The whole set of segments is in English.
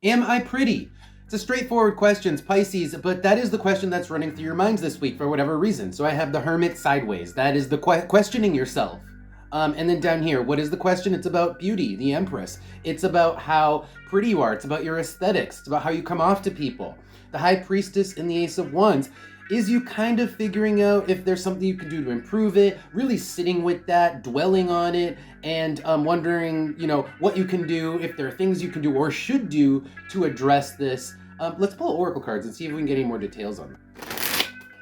Am I pretty? It's a straightforward question, Pisces, but that is the question that's running through your minds this week for whatever reason. So I have the Hermit sideways. That is the questioning yourself. And then down here, what is the question? It's about beauty, the Empress. It's about how pretty you are. It's about your aesthetics. It's about how you come off to people. The High Priestess and the Ace of Wands is you kind of figuring out if there's something you can do to improve it, really sitting with that, dwelling on it, and wondering, what you can do, if there are things you can do or should do to address this. Let's pull oracle cards and see if we can get any more details on them.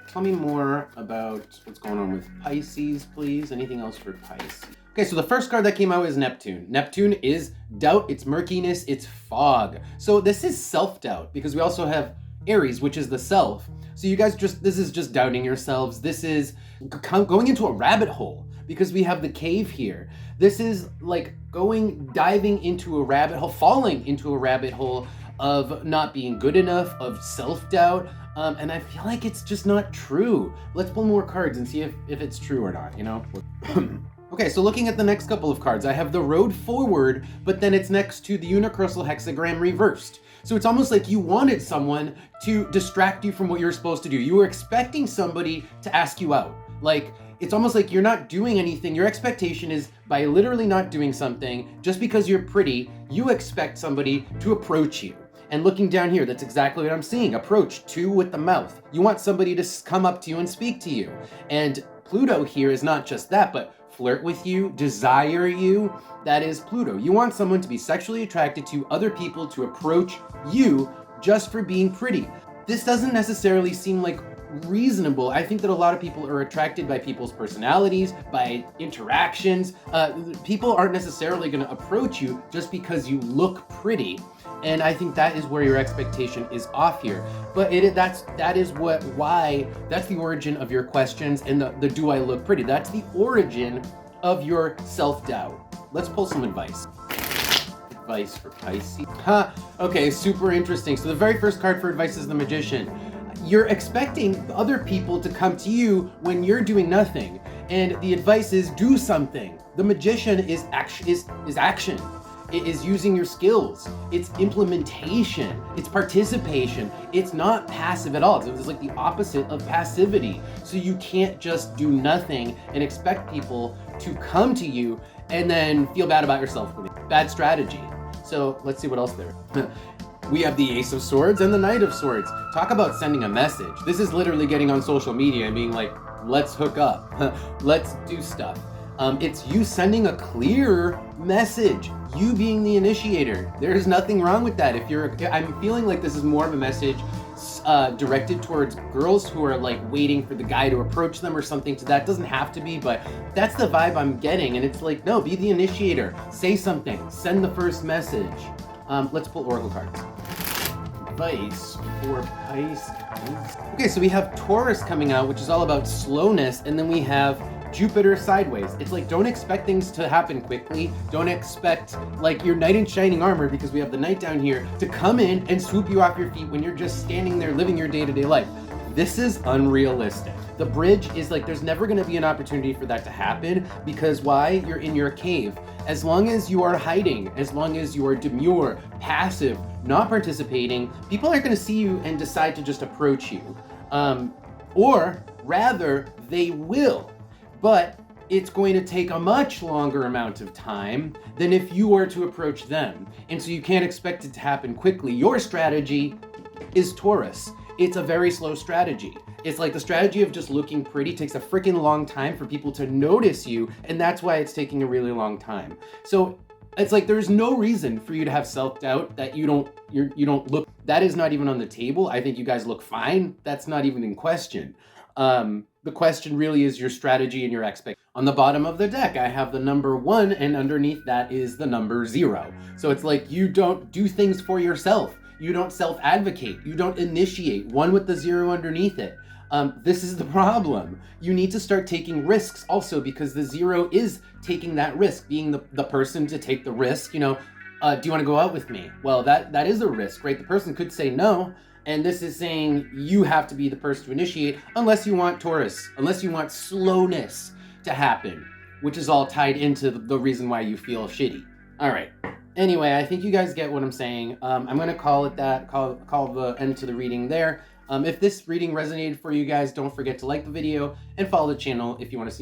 Tell me more about what's going on with Pisces, please. Anything else for Pisces? Okay, so the first card that came out is Neptune. Neptune is doubt, it's murkiness, it's fog. So this is self-doubt because we also have Aries, which is the self. So you guys this is just doubting yourselves. This is going into a rabbit hole because we have the cave here. This is like diving into a rabbit hole, falling into a rabbit hole of not being good enough, of self-doubt. And I feel like it's just not true. Let's pull more cards and see if it's true or not, Okay, so looking at the next couple of cards, I have the road forward, but then it's next to the unicursal hexagram reversed. So it's almost like you wanted someone to distract you from what you're supposed to do. You were expecting somebody to ask you out. Like, it's almost like you're not doing anything. Your expectation is by literally not doing something, just because you're pretty, you expect somebody to approach you. And looking down here, that's exactly what I'm seeing. Approach, two with the mouth. You want somebody to come up to you and speak to you. And Pluto here is not just that, but flirt with you, desire you. That is Pluto. You want someone to be sexually attracted to other people, to approach you just for being pretty. This doesn't necessarily seem like reasonable. I think that a lot of people are attracted by people's personalities, by interactions. People aren't necessarily going to approach you just because you look pretty. And I think that is where your expectation is off here. But that's the origin of your questions and the do I look pretty? That's the origin of your self-doubt. Let's pull some advice. Advice for Pisces. Okay, super interesting. So the very first card for advice is the Magician. You're expecting other people to come to you when you're doing nothing. And the advice is do something. The Magician is action. It is using your skills. It's implementation. It's participation. It's not passive at all. It's like the opposite of passivity. So you can't just do nothing and expect people to come to you and then feel bad about yourself. Bad strategy. So let's see what else there. We have the Ace of Swords and the Knight of Swords. Talk about sending a message. This is literally getting on social media and being like, let's hook up. Let's do stuff. It's you sending a clear message, you being the initiator. There's nothing wrong with that. I'm feeling like this is more of a message directed towards girls who are like waiting for the guy to approach them or something to that. Doesn't have to be, but that's the vibe I'm getting. And it's like, no, be the initiator. Say something. Send the first message. Let's pull oracle cards. Advice for Pisces. Okay, so we have Taurus coming out, which is all about slowness, and then we have Jupiter sideways. It's like, don't expect things to happen quickly. Don't expect like your knight in shining armor, because we have the knight down here, to come in and swoop you off your feet when you're just standing there living your day-to-day life. This is unrealistic. The bridge is like, there's never going to be an opportunity for that to happen, because why? You're in your cave. As long as you are hiding, as long as you are demure, passive, not participating, people are going to see you and decide to just approach you. Or rather, they will. But it's going to take a much longer amount of time than if you were to approach them. And so you can't expect it to happen quickly. Your strategy is Taurus. It's a very slow strategy. It's like the strategy of just looking pretty takes a freaking long time for people to notice you, and that's why it's taking a really long time. So it's like there's no reason for you to have self-doubt that you don't look. That is not even on the table. I think you guys look fine. That's not even in question. The question really is your strategy and your expectation. On the bottom of the deck, I have the number 1, and underneath that is the number 0. So it's like you don't do things for yourself. You don't self-advocate. You don't initiate. 1 with the 0 underneath it. This is the problem. You need to start taking risks also, because the 0 is taking that risk, being the person to take the risk. Do you want to go out with me? Well, that is a risk, right? The person could say no. And this is saying you have to be the person to initiate, unless you want Taurus, unless you want slowness to happen, which is all tied into the reason why you feel shitty. All right, Anyway, I think you guys get what I'm saying. I'm going to call it that, call the end to the reading there. If this reading resonated for you guys, don't forget to like the video and follow the channel if you want to see more.